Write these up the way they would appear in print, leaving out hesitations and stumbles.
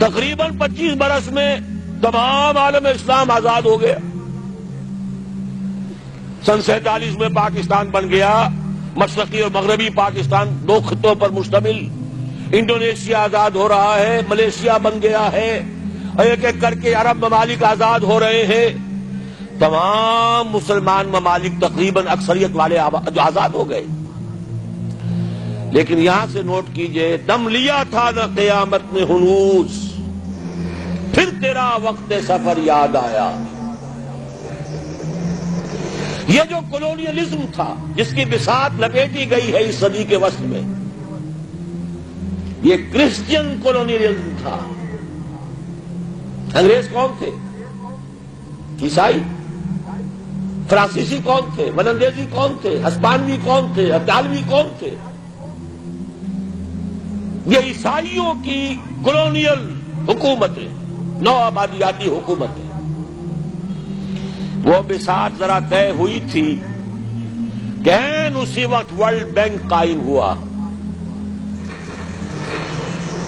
تقریباً 25 برس میں تمام عالم اسلام آزاد ہو گیا. سن 47 میں پاکستان بن گیا. مشرقی اور مغربی پاکستان 2 خطوں پر مشتمل. انڈونیشیا آزاد ہو رہا ہے, ملیشیا بن گیا ہے, ایک ایک کر کے عرب ممالک آزاد ہو رہے ہیں. تمام مسلمان ممالک تقریباً اکثریت والے جو آزاد ہو گئے. لیکن یہاں سے نوٹ کیجئے, دم لیا تھا نہ قیامت میں ہنوز, پھر تیرا وقت سفر یاد آیا. یہ جو کولونیلزم تھا جس کی بساط لپیٹی گئی ہے اس صدی کے وسط میں, یہ کرسچین کولونیلزم تھا. انگریز کون تھے؟ عیسائی. فرانسیسی کون تھے؟ ولندیزی کون تھے؟ ہسپانوی کون تھے؟ اطالوی کون تھے؟ یہ عیسائیوں کی کولونیل حکومتیں, نو آبادیاتی حکومتیں. وہ بساط ذرا طے ہوئی تھی کہ اسی وقت ورلڈ بینک قائم ہوا.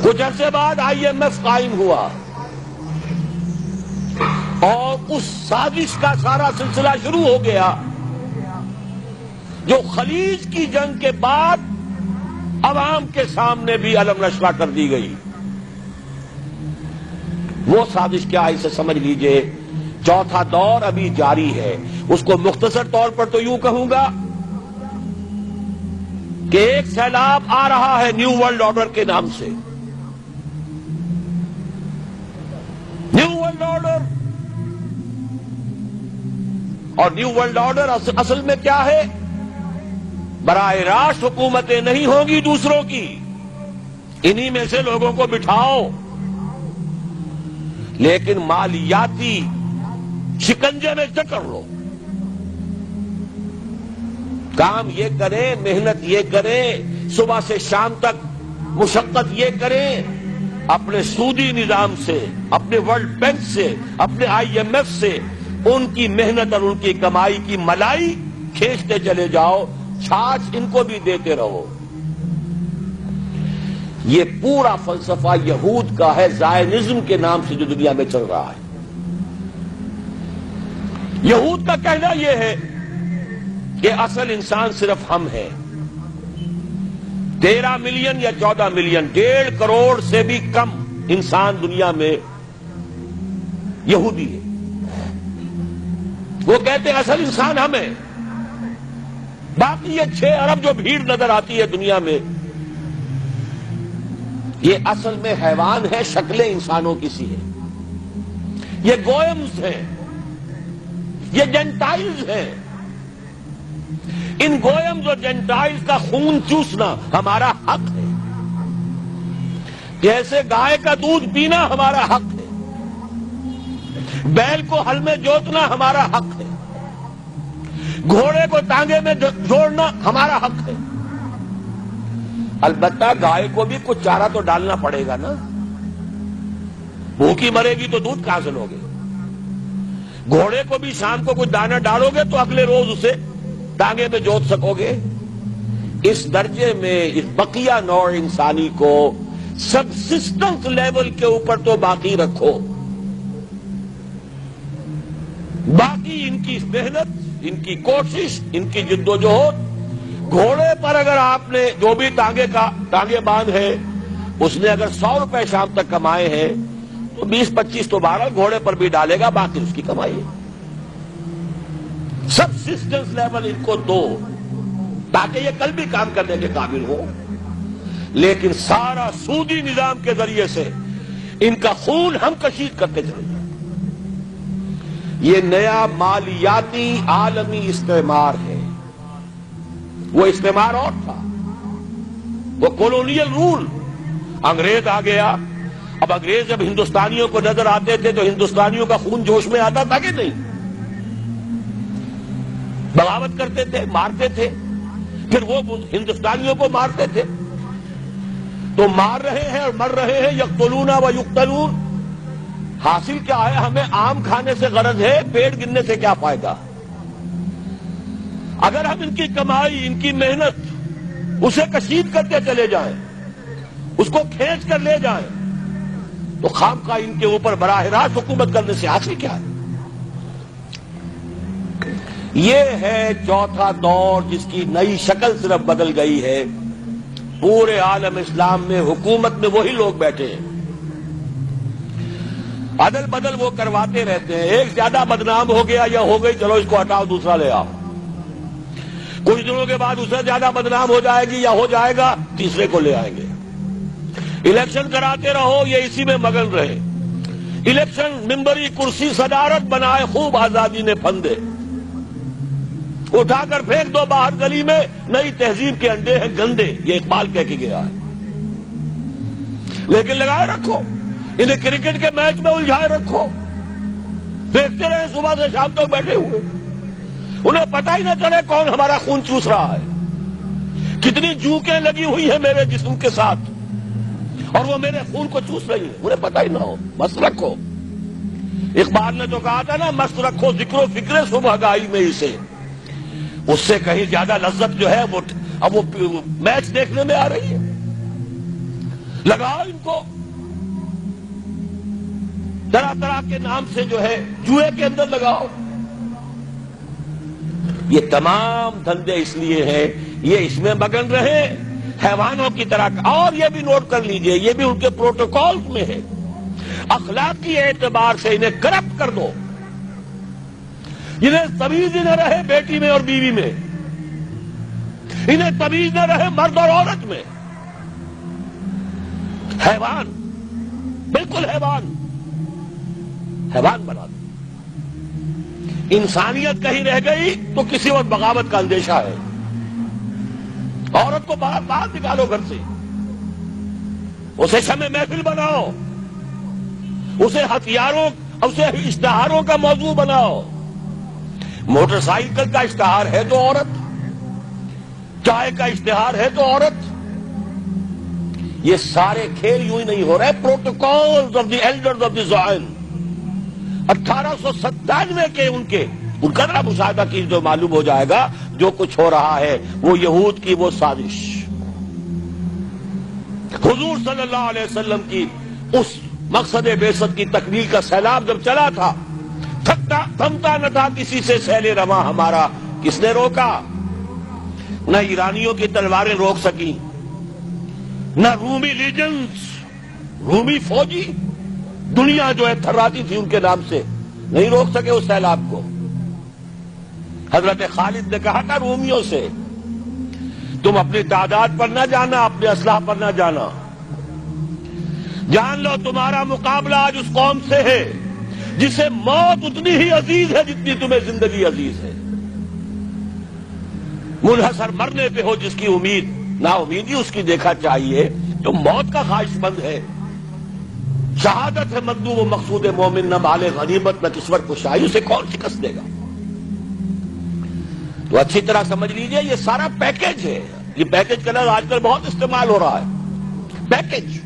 کچھ عرصے بعد IMF قائم ہوا, اور اس سازش کا سارا سلسلہ شروع ہو گیا جو خلیج کی جنگ کے بعد عوام کے سامنے بھی علم نشرہ کر دی گئی. وہ سازش کیا ہے اسے سمجھ لیجئے. چوتھا دور ابھی جاری ہے. اس کو مختصر طور پر تو یوں کہوں گا کہ ایک سیلاب آ رہا ہے نیو ورلڈ آرڈر کے نام سے. نیو ورلڈ آرڈر, اور نیو ورلڈ آرڈر اصل میں کیا ہے؟ براہ راست حکومتیں نہیں ہوں گی دوسروں کی, انہی میں سے لوگوں کو بٹھاؤ, لیکن مالیاتی شکنجے میں جکڑ لو. کام یہ کریں, محنت یہ کریں, صبح سے شام تک مشقت یہ کریں, اپنے سودی نظام سے, اپنے ورلڈ بینک سے, اپنے IMF سے ان کی محنت اور ان کی کمائی کی ملائی کھینچتے چلے جاؤ, چھاچ ان کو بھی دیتے رہو. یہ پورا فلسفہ یہود کا ہے, زائنزم کے نام سے جو دنیا میں چل رہا ہے. یہود کا کہنا یہ ہے کہ اصل انسان صرف ہم ہیں. 13 ملین یا 14 ملین, 1.5 کروڑ سے بھی کم انسان دنیا میں یہودی ہے. وہ کہتے ہیں اصل انسان ہم ہیں, باقی یہ 6 ارب جو بھیڑ نظر آتی ہے دنیا میں, یہ اصل میں حیوان ہے, شکلیں انسانوں کی سی ہیں. یہ گوئمز ہیں, یہ جینٹائلز ہیں. ان گوئمز اور جینٹائلز کا خون چوسنا ہمارا حق ہے, جیسے گائے کا دودھ پینا ہمارا حق ہے, بیل کو ہل میں جوتنا ہمارا حق ہے, گھوڑے کو ٹانگے میں جوڑنا ہمارا حق ہے. البتہ گائے کو بھی کچھ چارہ تو ڈالنا پڑے گا نا, بھوکی مرے گی تو دودھ کہاں سے لوگے؟ گھوڑے کو بھی شام کو کچھ دانہ ڈالو گے تو اگلے روز اسے ٹانگے میں جوت سکو گے. اس درجے میں اس بقیہ نوع انسانی کو سبسسٹنس لیول کے اوپر تو باقی رکھو, باقی ان کی محنت, ان کی کوشش, ان کی جدوجہد. گھوڑے پر اگر آپ نے جو بھی ٹانگے باندھ ہے, اس نے اگر 100 روپے شام تک کمائے ہیں تو 20-25 تو بہرحال گھوڑے پر بھی ڈالے گا, باقی اس کی کمائی ہے. سبسسٹنس لیول ان کو دو تاکہ یہ کل بھی کام کرنے کے قابل ہو. لیکن سارا سودی نظام کے ذریعے سے ان کا خون ہم کشید کرتے چلے جائیں. یہ نیا مالیاتی عالمی استعمار ہے. وہ استعمار اور تھا, وہ کولونیل رول. انگریز آ گیا. اب انگریز جب ہندوستانیوں کو نظر آتے تھے تو ہندوستانیوں کا خون جوش میں آتا تھا کہ نہیں؟ بغاوت کرتے تھے, مارتے تھے, پھر وہ ہندوستانیوں کو مارتے تھے. تو مار رہے ہیں اور مر رہے ہیں, یقتلون و یقتلون. حاصل کیا ہے؟ ہمیں آم کھانے سے غرض ہے, پیٹ گننے سے کیا فائدہ؟ اگر ہم ان کی کمائی, ان کی محنت اسے کشید کرتے چلے جائیں, اس کو کھینچ کر لے جائیں, تو خامخواہ ان کے اوپر براہ راست حکومت کرنے سے حاصل کیا ہے؟ یہ ہے چوتھا دور جس کی نئی شکل صرف بدل گئی ہے. پورے عالم اسلام میں حکومت میں وہی لوگ بیٹھے ہیں، عدل بدل وہ کرواتے رہتے ہیں. ایک زیادہ بدنام ہو گیا یا ہو گئی، چلو اس کو ہٹاؤ دوسرا لے آؤ. کچھ دنوں کے بعد اسے زیادہ بدنام ہو جائے گی یا ہو جائے گا، تیسرے کو لے آئیں گے. الیکشن کراتے رہو، یہ اسی میں مگن رہے. الیکشن ممبری کرسی صدارت بنائے، خوب آزادی نے پھندے اٹھا کر پھینک دو باہر گلی میں. نئی تہذیب کے انڈے ہیں گندے، یہ اقبال کہہ کے گیا ہے. لیکن لگائے رکھو، انہیں کرکٹ کے میچ میں الجھائے رکھو، دیکھتے رہے صبح سے شام تک بیٹھے ہوئے. انہیں پتہ ہی نہ چلے کون ہمارا خون چوس رہا ہے، کتنی جوکیں لگی ہوئی ہیں میرے جسم کے ساتھ اور وہ میرے خون کو چوس رہی ہیں، انہیں پتہ ہی نہ ہو. مست رکھو. اقبال نے تو کہا تھا نا، مست رکھو ذکر و فکر صبح گائی میں اسے. اس سے کہیں زیادہ لذت جو ہے وہ اب وہ میچ دیکھنے میں آ رہی ہے. لگاؤ ان کو طرح طرح کے نام سے جو ہے جوئے کے اندر لگاؤ. یہ تمام دھندے اس لیے ہیں، یہ اس میں مگن رہے حیوانوں کی طرح. اور یہ بھی نوٹ کر لیجئے، یہ بھی ان کے پروٹوکول میں ہے، اخلاقی اعتبار سے انہیں کرپٹ کر دو. انہیں تمیز ہی نہ رہے بیٹی میں اور بیوی میں، انہیں تمیز نہ رہے مرد اور عورت میں. حیوان، بالکل حیوان بنا دو. انسانیت کہیں رہ گئی تو کسی اور بغاوت کا اندیشہ ہے. عورت کو باہر نکالو گھر سے، اسے شمع محفل بناؤ، اسے ہتھیاروں، اسے اشتہاروں کا موضوع بناؤ. موٹر سائیکل کا اشتہار ہے تو عورت، چائے کا اشتہار ہے تو عورت. یہ سارے کھیل یوں ہی نہیں ہو رہے. Protocols of the elders of the Zion 1897 کے ان کا ذرا مشاہدہ کیجیے تو معلوم ہو جائے گا جو کچھ ہو رہا ہے وہ یہود کی وہ سازش. حضور صلی اللہ علیہ وسلم کی اس مقصد بعثت کی تکمیل کا سیلاب جب چلا تھا، تھمتا نہ تھا کسی سے سیل رواں ہمارا. کس نے روکا؟ نہ ایرانیوں کی تلواریں روک سکیں، نہ رومی لیجنز، رومی فوجی دنیا جو ہے تھراتی تھی ان کے نام سے، نہیں روک سکے اس سیلاب کو. حضرت خالد نے کہا تھا رومیوں سے، تم اپنی تعداد پر نہ جانا، اپنے اسلحہ پر نہ جانا، جان لو تمہارا مقابلہ آج اس قوم سے ہے جسے موت اتنی ہی عزیز ہے جتنی تمہیں زندگی عزیز ہے. منحصر مرنے پہ ہو جس کی امید، نا امیدی اس کی دیکھا چاہیے. جو موت کا خواہش مند ہے، شہادت ہے مطلوب و مقصود مومن، نہ مال غنیمت نہ کسوت کشائی، اسے کون شکست دے گا؟ تو اچھی طرح سمجھ لیجئے یہ سارا پیکج ہے. یہ پیکج کا لفظ آج کل بہت استعمال ہو رہا ہے. پیکج،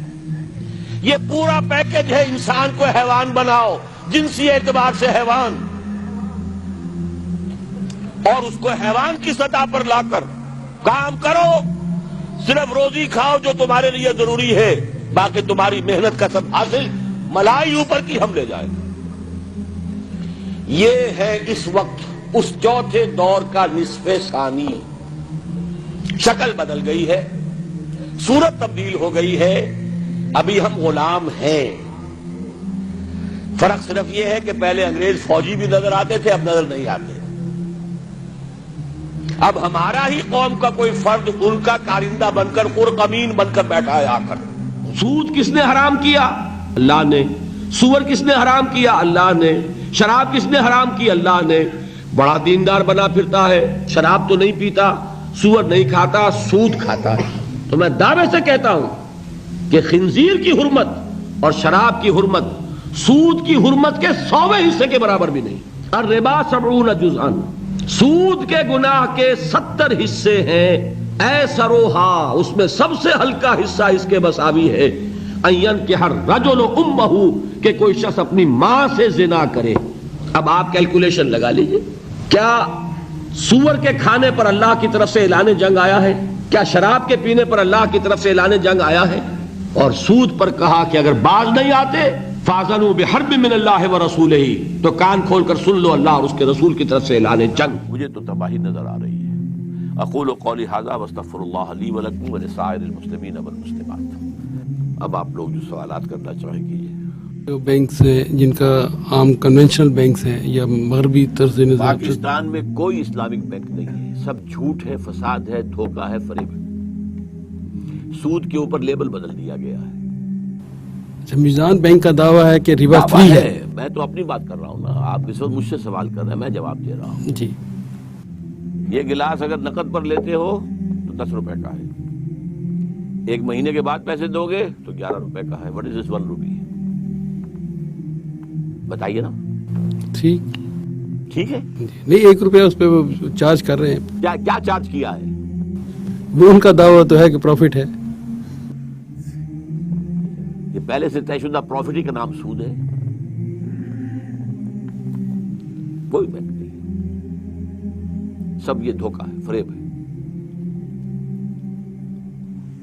یہ پورا پیکج ہے. انسان کو حیوان بناؤ، جنسی اعتبار سے حیوان، اور اس کو حیوان کی سطح پر لا کر کام کرو. صرف روزی کھاؤ جو تمہارے لیے ضروری ہے، باقی تمہاری محنت کا سب حاصل ملائی اوپر کی ہم لے جائیں. یہ ہے اس وقت اس چوتھے دور کا نصف ثانی. شکل بدل گئی ہے، صورت تبدیل ہو گئی ہے. ابھی ہم غلام ہیں. فرق صرف یہ ہے کہ پہلے انگریز فوجی بھی نظر آتے تھے، اب نظر نہیں آتے. اب ہمارا ہی قوم کا کوئی فرد ان کا کارندہ بن کر، قرقمین بن کر بیٹھا ہے آ کر. سود کس نے حرام کیا؟ اللہ نے. سور کس نے حرام کیا؟ اللہ نے. شراب کس نے حرام کی؟ اللہ نے. بڑا دیندار بنا پھرتا ہے، شراب تو نہیں پیتا، سور نہیں کھاتا، سود کھاتا ہے. تو میں دعوے سے کہتا ہوں کہ خنزیر کی حرمت اور شراب کی حرمت سود کی حرمت کے 100ویں حصے کے برابر بھی نہیں. الربا 70 جزءا، سود کے گناہ کے 70 حصے ہیں. ایسروہا، اس میں سب سے ہلکا حصہ اس کے مساوی ہے. ان ينكح الرجل امه، کہ کوئی شخص اپنی ماں سے زنا کرے. اب آپ کیلکولیشن لگا لیجئے، کیا سور کے کھانے پر اللہ کی طرف سے اعلان جنگ آیا ہے؟ کیا شراب کے پینے پر اللہ کی طرف سے اعلان جنگ آیا ہے؟ اور سود پر کہا کہ اگر باز نہیں آتے فَأَذَنُوا بِحَرْبٍ مِّنَ اللَّهِ وَرَسُولِهِ، تو کان کھول کر سن لو اللہ اور اس کے رسول کی طرف سے اعلان جنگ۔ مجھے تو تباہی نظر آ رہی ہے۔ اقول قولی ھذا واستغفر اللہ لی ولکم ولسائر المسلمین والمسلمات۔ اب آپ لوگ جو سوالات کرنا چاہیں کیجیے۔ جو بینکس ہیں جن کا عام کنونشنل بینکس ہیں یا مغربی طرز نظام سے، پاکستان میں کوئی اسلامک بینک نہیں ہے، سب جھوٹ ہے، فساد ہے، دھوکہ ہے، فریب ہے۔ سود کے اوپر لیبل بدل دیا گیا ہے۔ میزان بینک کا دعویٰ ہے کہ ربا فری ہے۔ میں تو اپنی بات کر رہا ہوں نا، آپ اس وقت مجھ سے سوال کر رہے ہیں، میں جواب دے رہا ہوں۔ جی، یہ گلاس اگر نقد پر لیتے ہو تو 10 روپے کا ہے، 1 مہینے کے بعد پیسے دو گے تو 11 روپے کا ہے۔ وٹ از دس 1 روپی؟ بتائیے نا۔ ٹھیک ہے، نہیں 1 روپیہ اس پہ وہ چارج کر رہے ہیں۔ کیا چارج کیا ہے؟ وہ ان کا دعویٰ تو ہے کہ پروفٹ ہے۔ یہ پہلے سے طے شدہ پروفٹ ہی کا نام سود ہے۔ کوئی بینک نہیں، سب یہ دھوکہ ہے، فریب ہے۔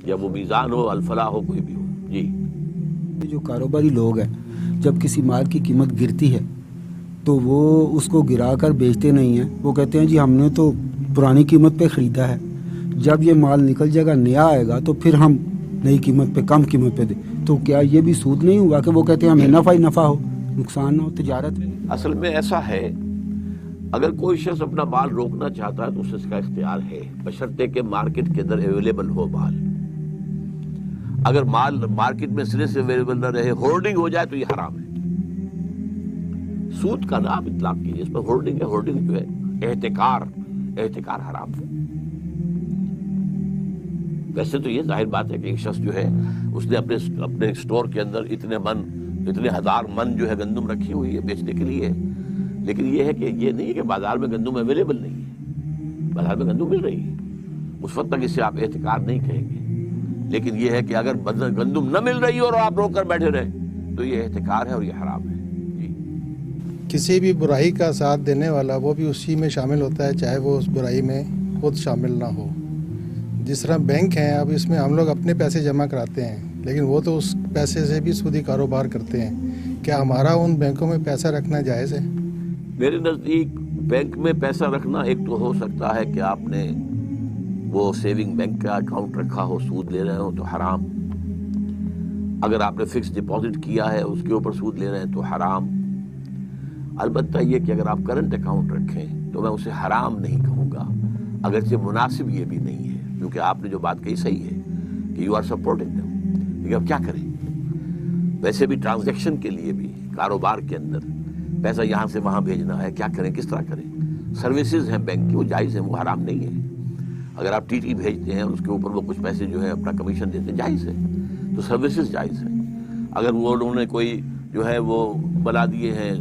یا وہ میزان ہو، الفلاح ہو، کوئی بھی ہو۔ جی، جو کاروباری لوگ ہیں جب کسی مال کی قیمت گرتی ہے تو وہ اس کو گرا کر بیچتے نہیں ہیں، وہ کہتے ہیں جی ہم نے تو پرانی قیمت پہ خریدا ہے، جب یہ مال نکل جائے گا، نیا آئے گا تو پھر ہم نئی قیمت پہ، کم قیمت پہ دیں۔ تو کیا یہ بھی سود نہیں ہوا کہ وہ کہتے ہیں ہمیں نفع ہی نفع ہو، نقصان نہ ہو تجارت میں؟ اصل میں ایسا ہے، اگر کوئی شخص اپنا مال روکنا چاہتا ہے تو اس کا اختیار ہے، بشرطے کہ مارکیٹ کے اندر اویلیبل ہو مال۔ اگر مال مارکیٹ میں سرے سے اویلیبل نہ رہے، ہولڈنگ ہو جائے تو یہ حرام ہے۔ سود کا نام اطلاق کیجیے، اس پر ہولڈنگ ہے، ہولڈنگ جو ہے احتکار حرام ہے۔ ویسے تو یہ ظاہر بات ہے کہ ایک شخص جو ہے اس نے اپنے اسٹور کے اندر اتنے ہزار من جو ہے گندم رکھی ہوئی ہے بیچنے کے لیے، لیکن یہ ہے کہ یہ نہیں ہے کہ بازار میں گندم اویلیبل نہیں ہے، بازار میں گندم مل رہی ہے، اس وقت تک اسے آپ احتکار نہیں کہیں گے۔ لیکن یہ ہے کہ اگر گندم نہ مل رہی ہو اور آپ روک کر بیٹھے رہے تو یہ احتکار ہے اور یہ حرام ہے۔ جی، کسی بھی برائی کا ساتھ دینے والا وہ بھی اسی میں شامل ہوتا ہے، چاہے وہ اس برائی میں خود شامل نہ ہو۔ جس طرح بینک ہیں، اب اس میں ہم لوگ اپنے پیسے جمع کراتے ہیں، لیکن وہ تو اس پیسے سے بھی سودی کاروبار کرتے ہیں۔ کیا ہمارا ان بینکوں میں پیسہ رکھنا جائز ہے؟ میرے نزدیک بینک میں پیسہ رکھنا ایک تو ہو سکتا ہے کہ آپ نے وہ سیونگ بینک کا اکاؤنٹ رکھا ہو، سود لے رہے ہو تو حرام۔ اگر آپ نے فکس ڈپازٹ کیا ہے اس کے اوپر سود لے رہے ہیں تو حرام۔ البتہ یہ کہ اگر آپ کرنٹ اکاؤنٹ رکھیں تو میں اسے حرام نہیں کہوں گا، اگرچہ مناسب یہ بھی نہیں ہے، کیونکہ آپ نے جو بات کہی صحیح ہے کہ یو آر سپورٹنگ دیم، لیکن اب کیا کریں؟ ویسے بھی ٹرانزیکشن کے لیے بھی کاروبار کے اندر پیسہ یہاں سے وہاں بھیجنا ہے، کیا کریں، کس طرح کریں؟ سروسز ہیں بینک کی، وہ جائز ہیں، وہ حرام نہیں ہے۔ اگر آپ ٹی بھیجتے ہیں اور اس کے اوپر وہ کچھ پیسے جو ہے اپنا کمیشن دیتے ہیں، جائز ہے، تو سروسز جائز ہے۔ اگر وہ انہوں نے کوئی جو ہے وہ بنا دیے ہیں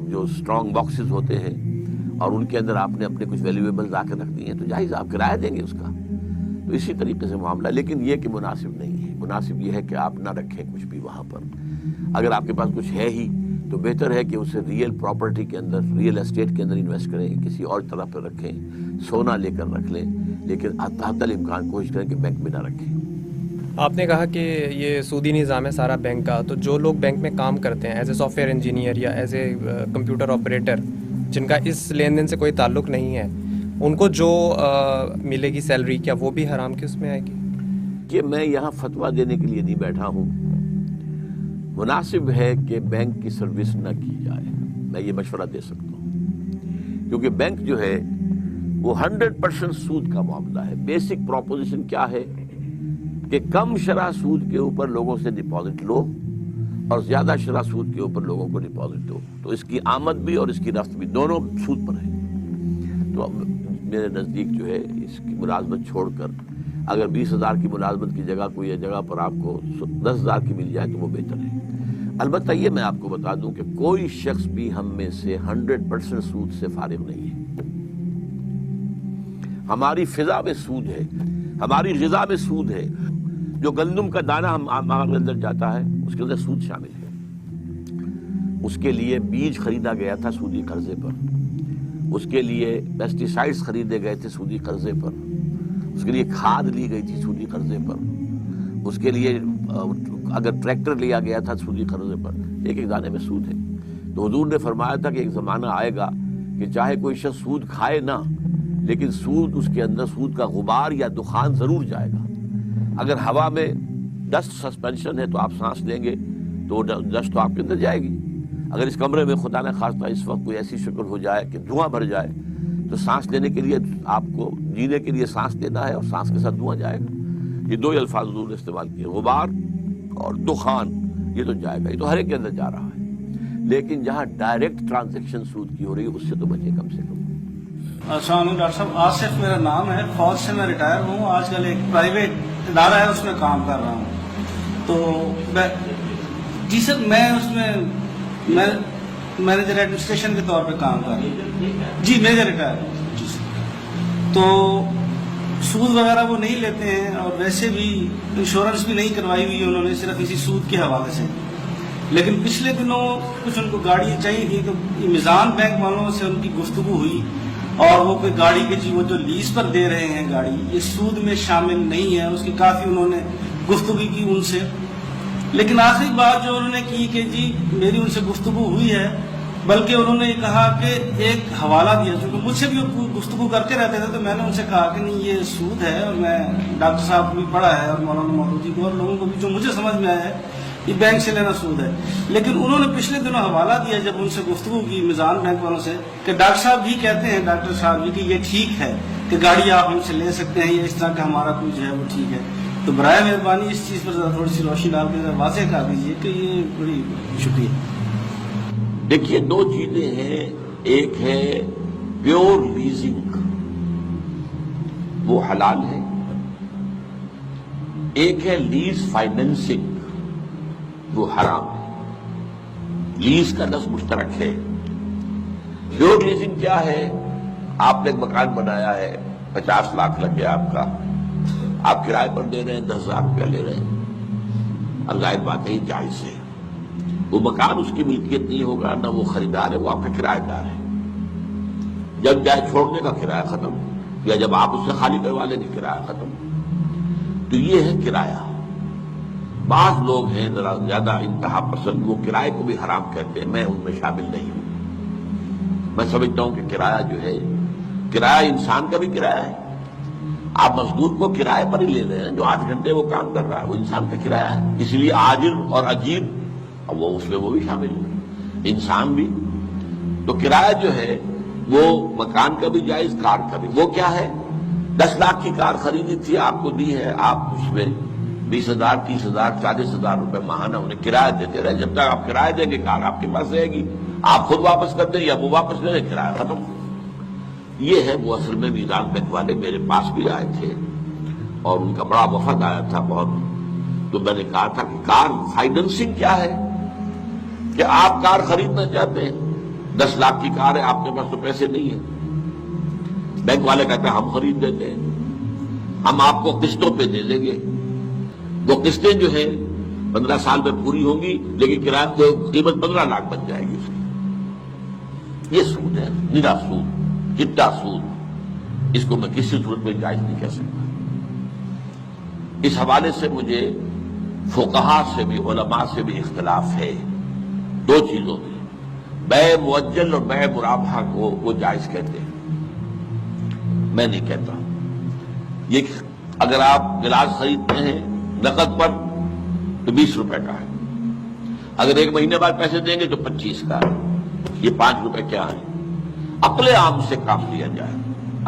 جو اسٹرانگ باکسز ہوتے ہیں اور ان کے اندر آپ نے اپنے کچھ ویلیویبل لا کے رکھ دیے ہیں تو جائز، آپ کرایہ دیں گے اس کا۔ تو اسی طریقے سے معاملہ، لیکن یہ کہ مناسب نہیں ہے۔ مناسب یہ ہے کہ آپ نہ رکھیں کچھ بھی وہاں پر۔ اگر آپ کے پاس کچھ ہے ہی تو بہتر ہے کہ اسے ریئل پراپرٹی کے اندر، ریئل اسٹیٹ کے اندر انویسٹ کریں، کسی اور طرح پہ رکھیں، سونا لے کر رکھ لیں، لیکن حتی الامکان کوشش کریں کہ بینک میں نہ رکھیں۔ آپ نے کہا کہ یہ سودی نظام ہے سارا بینک کا، تو جو لوگ بینک میں کام کرتے ہیں as a soft where engineer یا ایز اے کمپیوٹر آپریٹر، جن کا اس لین دین سے کوئی تعلق نہیں ہے، ان کو جو ملے گی سیلری، کیا وہ بھی حرام کی اس میں آئے گی؟ کہ میں یہاں فتویٰ دینے کے لیے نہیں بیٹھا ہوں، مناسب ہے کہ بینک کی سروس نہ کی جائے، میں یہ مشورہ دے سکتا ہوں، کیونکہ بینک جو ہے وہ 100% سود کا معاملہ ہے۔ بیسک پروپوزیشن کیا ہے کہ کم شرح سود کے اوپر لوگوں سے ڈپازٹ لو اور زیادہ شرح سود کے اوپر لوگوں کو ڈپازٹ دو، تو اس کی آمد بھی اور اس کی رفت بھی دونوں سود پر ہے۔ تو اب میرے نزدیک جو ہے اس کی ملازمت چھوڑ کر اگر 20,000 کی ملازمت کی جگہ کوئی جگہ پر آپ کو 10,000 کی مل جائے تو وہ بہتر ہے۔ البتہ یہ میں آپ کو بتا دوں کہ کوئی شخص بھی ہم میں سے 100% سود سے فارغ نہیں ہے۔ ہماری فضا میں سود ہے، ہماری غذا میں سود ہے۔ جو گندم کا دانہ ہمارے اندر جاتا ہے اس کے اندر سود شامل ہے۔ اس کے لیے بیج خریدا گیا تھا سودی قرضے پر، اس کے لیے پیسٹی سائڈز خریدے گئے تھے سودی قرضے پر، اس کے لیے کھاد لی گئی تھی سودی قرضے پر، اس کے لیے اگر ٹریکٹر لیا گیا تھا سودی قرضے پر، ایک ایک دانے میں سود ہے. تو حضور نے فرمایا تھا کہ ایک زمانہ آئے گا کہ چاہے کوئی شخص سود کھائے نہ، لیکن سود اس کے اندر سود کا غبار یا دخان ضرور جائے گا. اگر ہوا میں ڈسٹ سسپینشن ہے تو آپ سانس لیں گے تو وہ ڈسٹ تو آپ کے اندر جائے گی. اگر اس کمرے میں خدا نہ خواستہ اس وقت کوئی ایسی شکل ہو جائے کہ دھواں بھر جائے تو سانس لینے کے لیے آپ کو جینے کے لیے سانس لینا ہے اور سانس کے ساتھ دھواں جائے گا. یہ دو ہی الفاظ حضور نے استعمال کیے، غبار اور دخان. یہ تو جائے گا، یہ تو ہر ایک کے اندر جا رہا ہے. لیکن جہاں ڈائریکٹ ٹرانزیکشن سود کی ہو رہی ہے اس سے تو بچے کم سے کم. السلام علیکم ڈاکٹر صاحب، آصف میرا نام ہے، فوج سے میں ریٹائر ہوں. آج کل ایک پرائیویٹ ادارہ ہے اس میں کام کر رہا ہوں. تو جی سر، میں اس میں مینیجر ایڈمنسٹریشن کے طور پہ کام کر رہا ہوں. جی میجر ریٹائر ہوں جی سر. تو سود وغیرہ وہ نہیں لیتے ہیں اور ویسے بھی انشورنس بھی نہیں کروائی ہوئی ہے انہوں نے، صرف اسی سود کے حوالے سے. لیکن پچھلے دنوں کچھ ان کو گاڑی چاہیے تھی تو میزان بینک والوں سے ان کی گفتگو ہوئی اور وہ کوئی گاڑی کے جی وہ جو لیز پر دے رہے ہیں گاڑی، یہ سود میں شامل نہیں ہے. اس کی کافی انہوں نے گفتگو کی ان سے. لیکن آخری بات جو انہوں نے کی کہ جی میری ان سے گفتگو ہوئی ہے، بلکہ انہوں نے یہ کہا کہ ایک حوالہ دیا، چونکہ مجھ سے بھی وہ گفتگو کرتے رہتے تھے تو میں نے ان سے کہا کہ نہیں یہ سود ہے. اور میں ڈاکٹر صاحب کو بھی پڑھا ہے اور مولانا مودودی کو اور لوگوں کو بھی جو مجھے سمجھ میں آیا ہے یہ بینک سے لینا سود ہے. لیکن انہوں نے پچھلے دنوں حوالہ دیا جب ان سے گفتگو کی میزان بینک والوں سے کہ ڈاکٹر صاحب بھی کہتے ہیں، ڈاکٹر صاحب بھی کہ یہ ٹھیک ہے کہ گاڑی آپ ہم سے لے سکتے ہیں، یہ اس طرح کا ہمارا کوئی جو ہے وہ ٹھیک ہے. تو برائے مہربانی اس چیز پر ذرا تھوڑی سی روشنی ڈال کے واضح کر دیجیے کہ یہ بڑی شکریہ. دیکھیے دو چیزیں ہیں، ایک ہے پیور لیزنگ، وہ حلال ہے. ایک ہے لیز فائنینسنگ، وہ حرام ہے. لیز کا لفظ مشترک ہے. پیور لیزنگ کیا ہے؟ آپ نے ایک مکان بنایا ہے، 50 لاکھ لگ گیا آپ کا، آپ کرائے پر دے رہے ہیں 10,000 روپیہ لے رہے ہیں. اب ظاہر بات ہے جائز ہے. وہ مکان اس کی ملکیت نہیں ہوگا، نہ وہ خریدار ہے، وہ آپ کا کرایہ دار ہے. جب جائے چھوڑنے کا کرایہ ختم، یا جب آپ اس سے خالی کروا لیں گے کرایہ ختم. تو یہ ہے کرایہ. بعض لوگ ہیں ذرا زیادہ انتہا پسند، وہ کرائے کو بھی حرام کہتے ہیں. میں ان میں شامل نہیں ہوں. میں سمجھتا ہوں کہ کرایہ جو ہے، کرایہ انسان کا بھی کرایہ ہے. آپ مزدور کو کرائے پر ہی لے رہے ہیں، جو 8 گھنٹے وہ کام کر رہا ہے وہ انسان کا کرایہ ہے. اس لیے عاجر اور اجیر وہ اس میں وہ بھی شامل ہے، انسان بھی. تو کرایہ جو ہے وہ مکان کا بھی جائز، کار کا بھی. وہ کیا ہے؟ 10 لاکھ کی کار خریدی تھی، آپ کو دی ہے، آپ اس میں 20,000 30,000 40,000 روپے ماہانہ انہیں کرایہ دیتے رہے. جب تک آپ کرایہ دیں گے کار آپ کے پاس رہے گی. آپ خود واپس کر دیں یا وہ واپس لے لیں، کرایہ ختم. یہ ہے وہ. اصل میں میزان بینک والے میرے پاس بھی آئے تھے اور ان کا بڑا وفد آیا تھا بہت. تو میں نے کہا تھا کہ کار فائنینسنگ کیا ہے؟ کہ آپ کار خریدنا چاہتے ہیں، 10 لاکھ کی کار ہے، آپ کے پاس تو پیسے نہیں ہیں. بینک والے کہتے ہیں ہم خرید دیتے ہیں، ہم آپ کو قسطوں پہ دے دیں گے. وہ قسطیں جو ہیں 15 سال میں پوری ہوں گی، لیکن کرایہ کی قیمت 15 لاکھ بن جائے گی اس کی. یہ سود ہے، نرا سود، چٹا سود. اس کو میں کسی صورت میں جائز نہیں کہہ سکتا. اس حوالے سے مجھے فقہا سے بھی، علماء سے بھی اختلاف ہے دو چیزوں میں. بیع مؤجل اور بیع مرابحہ کو وہ جائز کہتے ہیں، میں نہیں کہتا. یہ اگر آپ گلاس خریدتے ہیں نقد پر تو 20 روپے کا ہے، اگر 1 مہینے بعد پیسے دیں گے تو 25 کا ہے. یہ 5 روپے کیا ہے؟ عقل عام سے کام لیا جائے.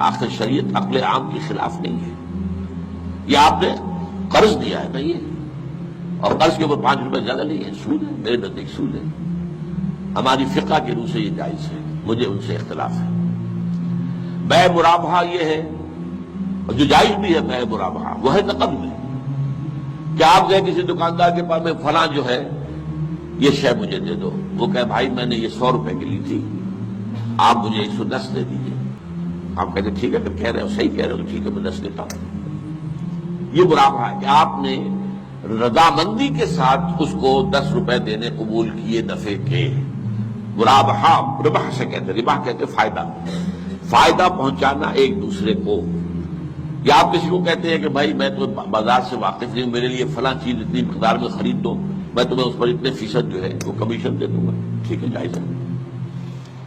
آخر شریعت عقل عام کے خلاف نہیں ہے. یہ آپ نے قرض دیا ہے نا، یہ اور قرض کے اوپر 5 روپے زیادہ نہیں ہے، سود ہے. میرے نزدیک سود ہے. ہماری فقہ کے روح سے یہ جائز ہے، مجھے ان سے اختلاف ہے. بیع مرابحہ یہ ہے، اور جو جائز بھی ہے بیع مرابحہ وہ ہے نقد میں. کیا آپ گئے کسی دکاندار کے پاس میں فلاں جو ہے یہ شے مجھے دے دو، وہ کہے بھائی میں نے یہ 100 روپے کی لی تھی، آپ مجھے 110 دے دیجیے. آپ کہتے ٹھیک ہے، پھر کہہ رہے ہو صحیح کہہ رہے ہو، ٹھیک ہے میں 10 دیتا ہوں. یہ مرابحہ ہے کہ آپ نے رضامندی کے ساتھ اس کو 10 روپے دینے قبول کیے نفع کے. مرابحہ ربح سے کہتے، ربح کہتے فائدہ، فائدہ پہنچانا ایک دوسرے کو. یا آپ کسی کو کہتے ہیں کہ بھائی میں تو بازار سے واقف نہیں ہوں، میرے لیے فلاں چیز اتنی مقدار میں خرید دو، میں تمہیں اس پر اتنے فیصد جو ہے وہ کمیشن دے دوں گا، ٹھیک ہے، جائز ہے،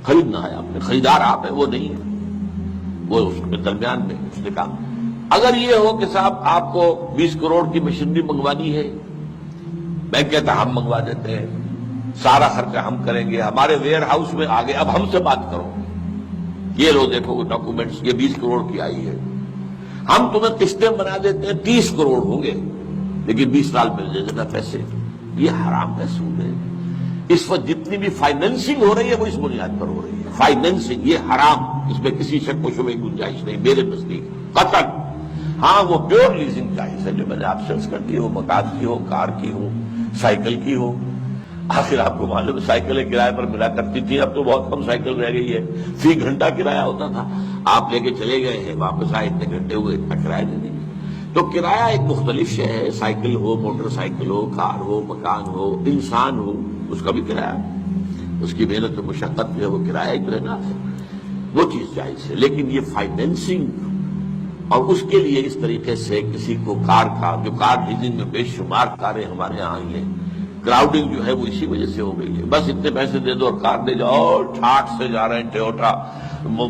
خریدنا ہے آپ نے، خریدار آپ ہے، وہ نہیں ہے، وہ اس کے درمیان میں اس نے کہا اگر یہ ہو کہ صاحب آپ کو 20 کروڑ کی مشینری منگوانی ہے، بینک کہتا ہم منگوا دیتے ہیں، سارا خرچہ ہم کریں گے، ہمارے ویئر ہاؤس میں آگے، اب ہم سے بات کرو، یہ لو دیکھو ڈاکومنٹس، یہ 20 کروڑ کی آئی ہے، ہم تمہیں قسطیں بنا دیتے ہیں، 30 کروڑ ہوں گے لیکن 20 سال میں دے دینا پیسے، یہ حرام ہے، سود ہے۔ اس وقت جتنی بھی فائنینسنگ ہو رہی ہے وہ اس بنیاد پر ہو رہی ہے، فائنینسنگ، یہ حرام، اس میں کسی شک و شبہ کی گنجائش نہیں میرے نزدیک قطعاً۔ ہاں وہ پیور لیزنگ جائز ہے، جو میں نے آپ سے عرض کر دی ہو، مکان کی ہو، کار کی ہو، سائیکل کی ہو، آخر آپ کو معلوم ہے سائیکلیں کرائے پر ملا کرتی تھی، اب تو بہت کم سائیکل رہ گئی ہے، فی گھنٹہ کرایہ ہوتا تھا، آپ لے کے چلے گئے ہیں، واپس آئے اتنے گھنٹے ہوئے، اتنا کرایہ دے دیں گے، تو کرایہ ایک مختلف شے ہے، سائیکل ہو، موٹر سائیکل ہو، کار ہو، مکان ہو، انسان ہو، اس کا بھی کرایہ، اس کی محنت و مشقت جو ہے وہ کرایہ جو ہے نا، وہ چیز جائز ہے، لیکن یہ فائنینسنگ اور اس کے لیے اس طریقے سے کسی کو کار کا، جو کار لیزنگ میں بے شمار کاریں ہمارے یہاں آئی ہیں، کراؤڈنگ جو ہے وہ اسی وجہ سے ہو گئی ہے، بس اتنے پیسے دے دو اور کار لے جاؤ، اور ٹھاٹ سے جا رہے ہیں ٹویوٹا،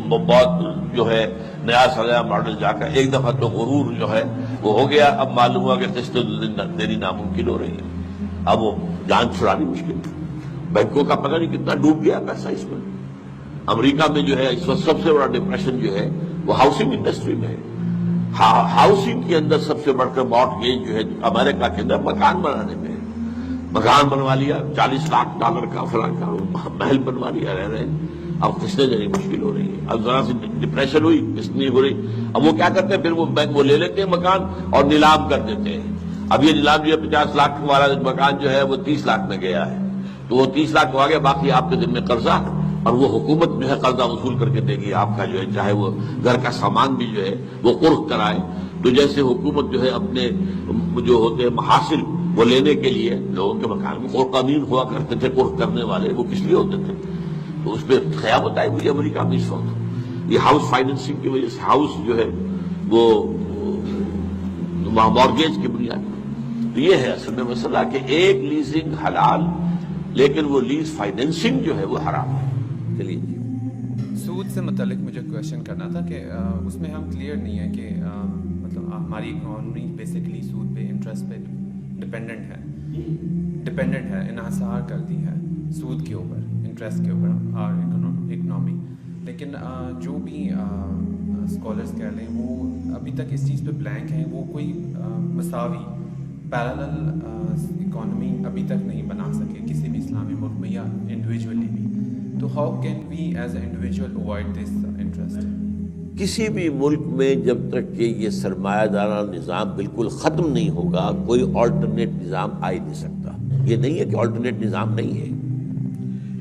بہت جو ہے نیا سنیا ماڈل جا کر، ایک دفعہ تو غرور جو ہے وہ ہو گیا، اب معلوم ہوا کہ قسطیں دینی ناممکن ہو رہی ہے، اب وہ جان چھڑانی مشکل ہے، بینکوں کا پتہ نہیں کتنا ڈوب گیا پیسہ اس میں۔ امریکہ میں جو ہے اس وقت سب سے بڑا ڈپریشن جو ہے وہ ہاؤسنگ انڈسٹری میں ہے، ہاؤسنگ کے اندر سب سے بڑھ کر مارٹگیج جو ہے امریکہ کے اندر مکان بنانے میں ہے، مکان بنوا لیا $40 لاکھ کا فلاں کا محل بنوا لیا، رہ رہے ہیں، اب قسطیں دینی مشکل ہو رہی ہے، اب ذرا سی ڈپریشن ہوئی، قسط نہیں ہو رہی، اب وہ کیا کرتے ہیں، پھر وہ بینک وہ لے لیتے ہیں مکان اور نیلام کر دیتے ہیں، اب یہ نیلام جو ہے 50 لاکھ والا مکان جو ہے وہ 30 لاکھ میں گیا ہے، تو وہ 30 لاکھ ہو گیا، باقی آپ کے ذمہ قرضہ، اور وہ حکومت جو ہے قرضہ وصول کر کے دے گی آپ کا، جو ہے چاہے وہ گھر کا سامان بھی جو ہے وہ قرض کرائے، تو جیسے حکومت جو ہے اپنے جو ہوتے ہیں محاصل وہ لینے کے لیے لوگوں کے مکان میں قوانین ہوا کرتے تھے، قرض کرنے والے وہ کس لیے ہوتے تھے، تو اس پہ خیال بتائی ہوئی امریکہ میں اس وقت یہ ہاؤس فائنینسنگ کی وجہ سے ہاؤس جو ہے وہ مارگیج کی بنیاد، تو یہ ہے اصل میں مسئلہ کہ ایک لیزنگ حلال لیکن وہ لیز فائنینسنگ جو ہے وہ حرام ہے۔ چلیے جی، سود سے متعلق مجھے کویشچن کرنا تھا کہ اس میں ہم کلیئر نہیں ہے کہ مطلب ہماری اکانومی بیسکلی سود پہ، انٹرسٹ پہ ڈپینڈنٹ ہے، انحصار کرتی ہے سود کے اوپر، انٹرسٹ کے اوپر اور اکنامی، لیکن جو بھی اسکالرس کہہ لیں وہ ابھی تک اس چیز پہ بلینک ہیں، وہ کوئی مساوی پیرالل اکانومی ابھی تک نہیں بنا سکے کسی بھی اسلامی ملک میں یا انڈیویجولی بھی، تو how can we as a individual avoid this interest? کسی بھی ملک میں جب تک کہ یہ سرمایہ دارانہ نظام بالکل ختم نہیں ہوگا کوئی آلٹرنیٹ نظام آ ہی نہیں سکتا، یہ نہیں ہے کہ آلٹرنیٹ نظام نہیں ہے،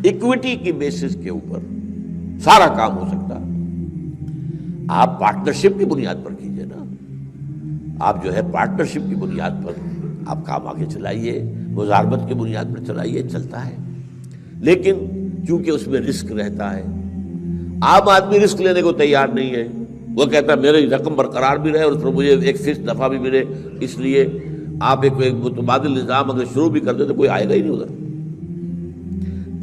ایکویٹی کی بیسس کے اوپر سارا کام ہو سکتا، آپ پارٹنرشپ کی بنیاد پر کیجئے نا، آپ جو ہے پارٹنرشپ کی بنیاد پر آپ کام آگے چلائیے، مزاربت کی بنیاد پر چلائیے، چلتا ہے، لیکن چونکہ اس میں رسک رہتا ہے، عام آدمی رسک لینے کو تیار نہیں ہے، وہ کہتا ہے میری رقم برقرار بھی رہے اور اس پر مجھے ایک فکس دفعہ بھی ملے، اس لیے آپ ایک متبادل نظام اگر شروع بھی کر دیں تو کوئی آئے گا ہی نہیں ادھر۔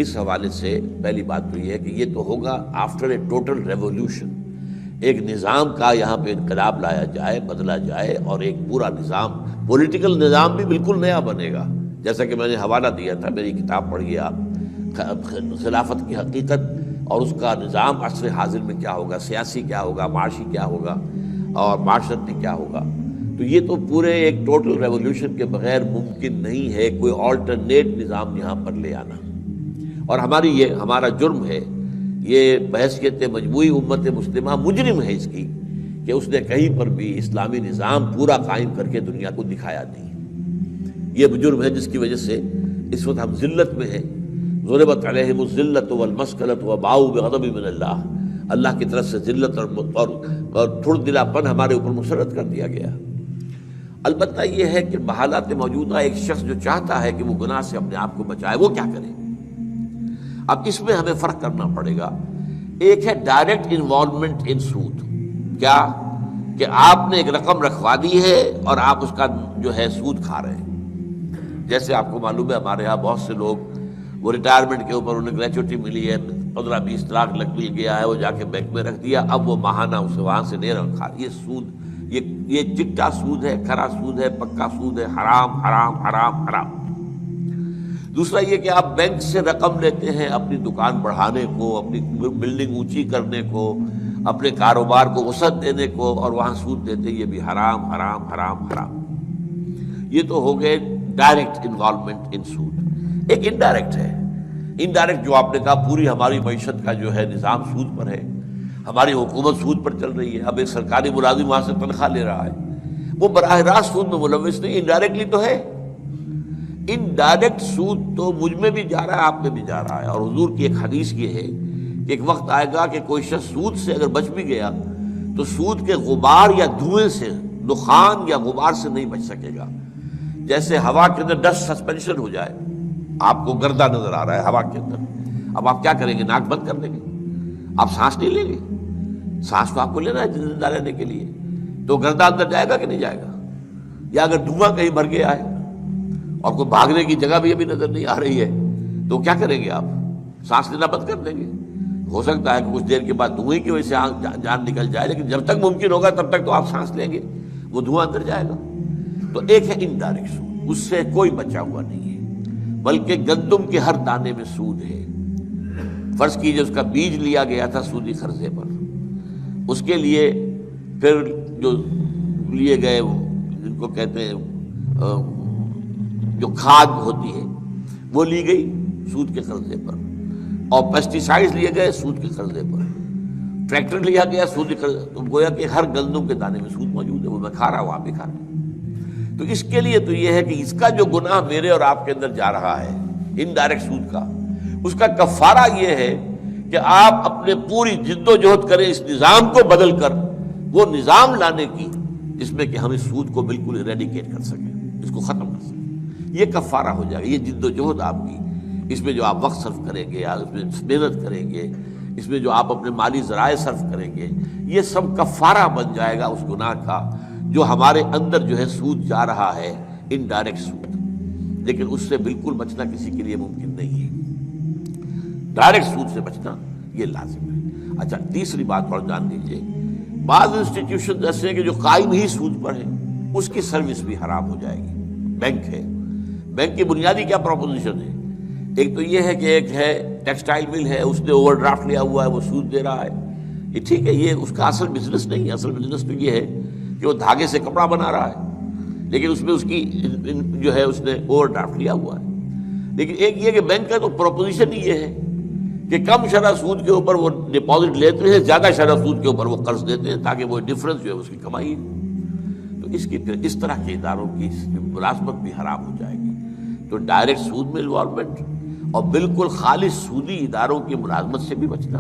اس حوالے سے پہلی بات تو یہ ہے کہ یہ تو ہوگا آفٹر اے ٹوٹل ریولیوشن، ایک نظام کا یہاں پہ انقلاب لایا جائے، بدلا جائے، اور ایک پورا نظام، پولیٹیکل نظام بھی بالکل نیا بنے گا، جیسا کہ میں نے حوالہ دیا تھا، میری کتاب پڑھیے آپ، خلافت کی حقیقت اور اس کا نظام عصر حاضر میں کیا ہوگا، سیاسی کیا ہوگا، معاشی کیا ہوگا اور معاشرتی کیا ہوگا، تو یہ تو پورے ایک ٹوٹل ریولیوشن کے بغیر ممکن نہیں ہے کوئی آلٹرنیٹ نظام یہاں پر لے آنا، اور ہمارا جرم ہے، یہ بحیثیت مجموعی امت مسلمہ مجرم ہے اس کی کہ اس نے کہیں پر بھی اسلامی نظام پورا قائم کر کے دنیا کو دکھایا نہیں، یہ جرم ہے جس کی وجہ سے اس وقت ہم ذلت میں ہیں، ضربت علیہم الذلۃ والمسکنۃ وباؤوا بغضب من اللہ، اللہ کی طرف سے ذلت اور تھڑ دلا پن ہمارے اوپر مسلط کر دیا گیا۔ البتہ یہ ہے کہ بحالات موجودہ ایک شخص جو چاہتا ہے کہ وہ گناہ سے اپنے آپ کو بچائے، وہ کیا کرے؟ اب اس میں ہمیں فرق کرنا پڑے گا، ایک ہے ڈائریکٹ انوالومنٹ ان سود، کیا کہ آپ نے ایک رقم رکھوا دی ہے اور آپ اس کا جو ہے سود کھا رہے ہیں. جیسے آپ کو معلوم ہے ہمارے یہاں بہت سے لوگ وہ ریٹائرمنٹ کے اوپر انہیں گریچوٹی ملی ہے, 15-20 لاکھ مل گیا ہے, وہ جا کے بینک میں رکھ دیا, اب وہ ماہانہ اسے وہاں سے لے رہا. یہ سود, یہ چٹا سود ہے, کھرا سود ہے, پکا سود ہے, حرام حرام حرام حرام. دوسرا یہ کہ آپ بینک سے رقم لیتے ہیں اپنی دکان بڑھانے کو, اپنی بلڈنگ اونچی کرنے کو, اپنے کاروبار کو وسعت دینے کو, اور وہاں سود دیتے, یہ بھی حرام حرام حرام حرام. یہ تو ہو گئے ڈائریکٹ انوالومنٹ ان سود. ایک انڈائریکٹ ہے. انڈائریکٹ جو آپ نے کہا پوری ہماری معیشت کا جو ہے نظام سود پر ہے, ہماری حکومت سود پر چل رہی ہے. اب ایک سرکاری ملازم وہاں سے تنخواہ لے رہا ہے, وہ براہ راست سود میں ملوث نہیں, انڈائریکٹلی تو ہے. انڈائریکٹ سود تو مجھ میں بھی جا رہا ہے, آپ میں بھی جا رہا ہے. اور حضور کی ایک حدیث یہ ہے کہ ایک وقت آئے گا کہ کوئی شخص سود سے اگر بچ بھی گیا تو سود کے غبار یا دھوئیں سے, دخان یا غبار سے نہیں بچ سکے گا. جیسے ہوا کے اندر ڈسٹ سسپینشن ہو جائے, آپ کو گردہ نظر آ رہا ہے ہوا کے اندر, اب آپ کیا کریں گے؟ ناک بند کر دیں گے, آپ سانس نہیں لیں گے. سانس تو آپ کو لینا ہے زندہ رہنے کے لیے, تو گردہ اندر جائے گا کہ نہیں جائے گا؟ یا اگر دھواں کہیں بھر گیا ہے اور کوئی بھاگنے کی جگہ بھی ابھی نظر نہیں آ رہی ہے تو کیا کریں گے؟ آپ سانس لینا بند کر دیں گے. ہو سکتا ہے کہ کچھ دیر کے بعد دھوئیں کی وجہ سے جان نکل جائے, لیکن جب تک ممکن ہوگا تب تک تو آپ سانس لیں گے, وہ دھواں اندر جائے گا. تو ایک ہے انڈائریکٹ سود, اس سے کوئی بچا ہوا نہیں ہے, بلکہ گندم کے ہر دانے میں سود ہے. فرض کیجئے اس کا بیج لیا گیا تھا سودی قرضے پر, اس کے لیے پھر جو لیے گئے جن کو کہتے ہیں جو کھاد ہوتی ہے وہ لی گئی سود کے قرضے پر, اور پیسٹیسائڈز لیے گئے سود کے قرضے پر, ٹریکٹر لیا گیا سود کے قرضے. تو گویا کہ ہر گندم کے دانے میں سود موجود ہے, وہ میں کھا رہا ہوں, آپ بھی کھا رہے ہیں. تو اس کے لیے تو یہ ہے کہ اس کا جو گناہ میرے اور آپ کے اندر جا رہا ہے انڈائریکٹ سود کا, اس کا کفارہ یہ ہے کہ آپ اپنے پوری جد و جہد کریں اس نظام کو بدل کر وہ نظام لانے کی جس میں کہ ہم اس سود کو بالکل ایریڈیکیٹ کر سکیں, اس کو ختم کر سکیں. یہ کفارہ ہو جائے گا. یہ جد و جہد آپ کی, اس میں جو آپ وقت صرف کریں گے, یا اس میں محنت کریں گے, اس میں جو آپ اپنے مالی ذرائع صرف کریں گے, یہ سب کفارہ بن جائے گا اس گناہ کا جو ہمارے اندر جو ہے سود جا رہا ہے, انڈائریکٹ سود. لیکن اس سے بالکل بچنا کسی کے لیے ممکن نہیں ہے. ڈائریکٹ سود سے بچنا یہ لازم ہے. اچھا, تیسری بات اور جان لیجیے, بعض انسٹیٹیوشن ایسے ہیں کہ جو قائم ہی سود پر ہے, اس کی سروس بھی حرام ہو جائے گی. بینک ہے, بینک کی بنیادی کیا پروپوزیشن ہے؟ ایک تو یہ ہے کہ ایک ہے ٹیکسٹائل مل ہے, اس نے اوور ڈرافٹ لیا ہوا ہے, وہ سود دے رہا ہے. یہ ٹھیک ہے, یہ اس کا اصل بزنس نہیں ہے. اصل بزنس تو یہ ہے کہ وہ دھاگے سے کپڑا بنا رہا ہے, لیکن اس میں اس کی جو ہے اس نے اوور ڈرافٹ لیا ہوا ہے. لیکن ایک یہ کہ بینک کا تو پروپوزیشن ہی یہ ہے کہ کم شرح سود کے اوپر وہ ڈپازٹ لیتے ہیں, زیادہ شرح سود کے اوپر وہ قرض دیتے ہیں, تاکہ وہ ڈفرنس جو ہے اس کی کمائی ہے. تو اس کی پھر اس طرح کے اداروں کی ملازمت بھی حرام ہو جائے گی. تو ڈائریکٹ سود میں انوالومنٹ اور بالکل خالص سودی اداروں کی ملازمت سے بھی بچنا.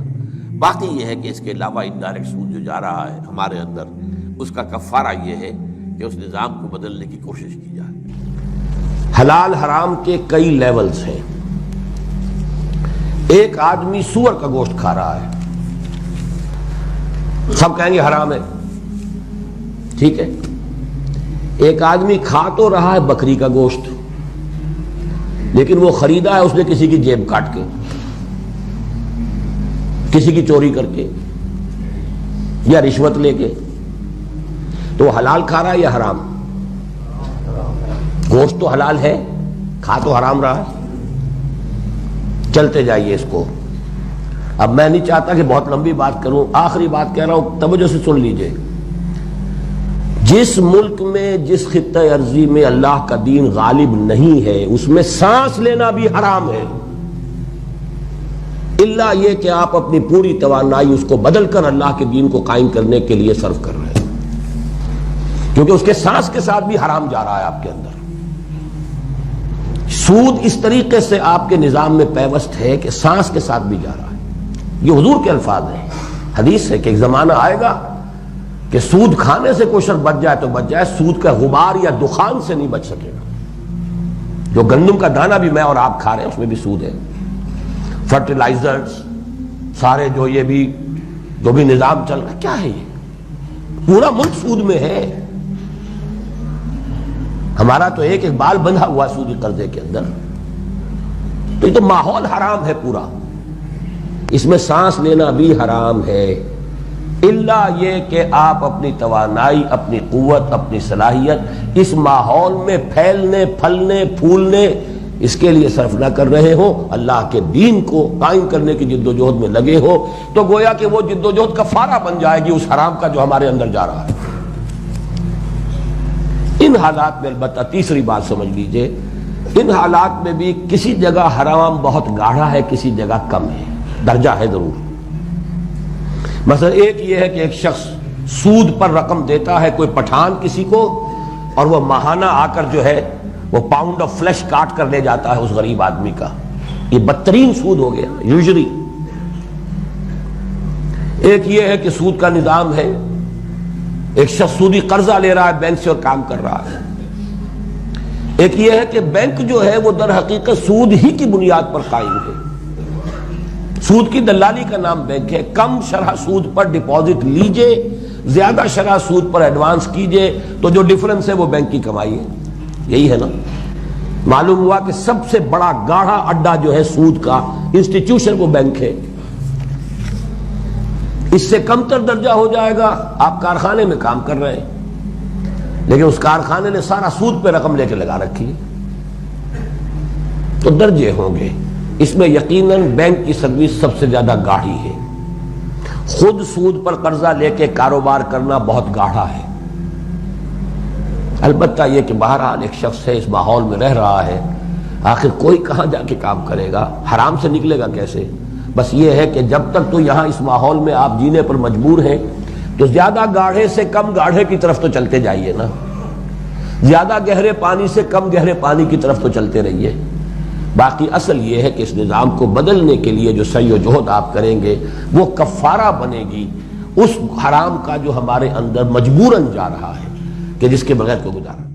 باقی یہ ہے کہ اس کے علاوہ انڈائریکٹ سود جو جا رہا ہے ہمارے اندر, اس کا کفارہ یہ ہے کہ اس نظام کو بدلنے کی کوشش کی جائے. حلال حرام کے کئی لیولز ہیں. ایک آدمی سور کا گوشت کھا رہا ہے, سب کہیں گے حرام ہے, ٹھیک ہے. ایک آدمی کھا تو رہا ہے بکری کا گوشت, لیکن وہ خریدا ہے اس نے کسی کی جیب کاٹ کے, کسی کی چوری کر کے, یا رشوت لے کے. تو وہ حلال کھا رہا ہے یا حرام؟ گوشت تو حلال ہے, کھا تو حرام رہا ہے. چلتے جائیے اس کو. اب میں نہیں چاہتا کہ بہت لمبی بات کروں, آخری بات کہہ رہا ہوں, توجہ سے سن لیجئے. جس ملک میں, جس خطہ ارضی میں اللہ کا دین غالب نہیں ہے, اس میں سانس لینا بھی حرام ہے, الا یہ کہ آپ اپنی پوری توانائی اس کو بدل کر اللہ کے دین کو قائم کرنے کے لیے صرف کر رہے ہیں, کیونکہ اس کے سانس کے ساتھ بھی حرام جا رہا ہے آپ کے اندر. سود اس طریقے سے آپ کے نظام میں پیوست ہے کہ سانس کے ساتھ بھی جا رہا ہے. یہ حضور کے الفاظ ہیں, حدیث ہے کہ ایک زمانہ آئے گا کہ سود کھانے سے کوئی شخص بچ جائے تو بچ جائے, سود کا غبار یا دخان سے نہیں بچ سکے گا. جو گندم کا دانہ بھی میں اور آپ کھا رہے ہیں اس میں بھی سود ہے, فرٹیلائزرز سارے جو یہ بھی جو بھی نظام چل رہا ہے, کیا ہے یہ؟ پورا ملک سود میں ہے. ہمارا تو ایک ایک بال بندھا ہوا سودی قرضے کے اندر. تو یہ تو ماحول حرام ہے پورا. اس میں سانس لینا بھی حرام ہے، الا یہ کہ آپ اپنی توانائی، اپنی قوت، اپنی صلاحیت اس ماحول میں پھیلنے، پھلنے، پھولنے، اس کے لیے صرف نہ کر رہے ہو، اللہ کے دین کو قائم کرنے کی جد و جہد میں لگے ہو، تو گویا کہ وہ جد و جہد کفارہ بن جائے گی اس حرام کا جو ہمارے اندر جا رہا ہے. ان حالات میں البتہ تیسری بات سمجھ لیجئے، ان حالات میں بھی کسی جگہ حرام بہت گاڑھا ہے، کسی جگہ کم ہے، درجہ ہے ضرور. مثلا ایک یہ ہے کہ ایک شخص سود پر رقم دیتا ہے کوئی پٹھان کسی کو، اور وہ ماہانہ آ کر جو ہے وہ پاؤنڈ آف فلیش کاٹ کر لے جاتا ہے اس غریب آدمی کا. یہ بدترین سود ہو گیا یوزری. ایک یہ ہے کہ سود کا نظام ہے، ایک شخص سودی قرضہ لے رہا ہے بینک سے اور کام کر رہا ہے. ایک یہ ہے کہ بینک جو ہے وہ در حقیقت سود ہی کی بنیاد پر قائم ہے. سود کی دلالی کا نام بینک ہے. کم شرح سود پر ڈپازٹ لیجئے، زیادہ شرح سود پر ایڈوانس کیجئے، تو جو ڈفرنس ہے وہ بینک کی کمائی ہے. یہی ہے نا. معلوم ہوا کہ سب سے بڑا گاڑھا اڈا جو ہے سود کا انسٹیٹیوشن وہ بینک ہے. اس سے کم تر درجہ ہو جائے گا آپ کارخانے میں کام کر رہے ہیں، لیکن اس کارخانے نے سارا سود پہ رقم لے کے لگا رکھی ہے، تو درجے ہوں گے. اس میں یقیناً بینک کی سروس سب سے زیادہ گاڑھی ہے. خود سود پر قرضہ لے کے کاروبار کرنا بہت گاڑھا ہے. البتہ یہ کہ بہرحال ایک شخص ہے، اس ماحول میں رہ رہا ہے، آخر کوئی کہاں جا کے کام کرے گا، حرام سے نکلے گا کیسے؟ بس یہ ہے کہ جب تک تو یہاں اس ماحول میں آپ جینے پر مجبور ہیں تو زیادہ گاڑھے سے کم گاڑھے کی طرف تو چلتے جائیے نا، زیادہ گہرے پانی سے کم گہرے پانی کی طرف تو چلتے رہیے. باقی اصل یہ ہے کہ اس نظام کو بدلنے کے لیے جو سعی و جہد آپ کریں گے وہ کفارہ بنے گی اس حرام کا جو ہمارے اندر مجبوراً جا رہا ہے کہ جس کے بغیر کو گزارا.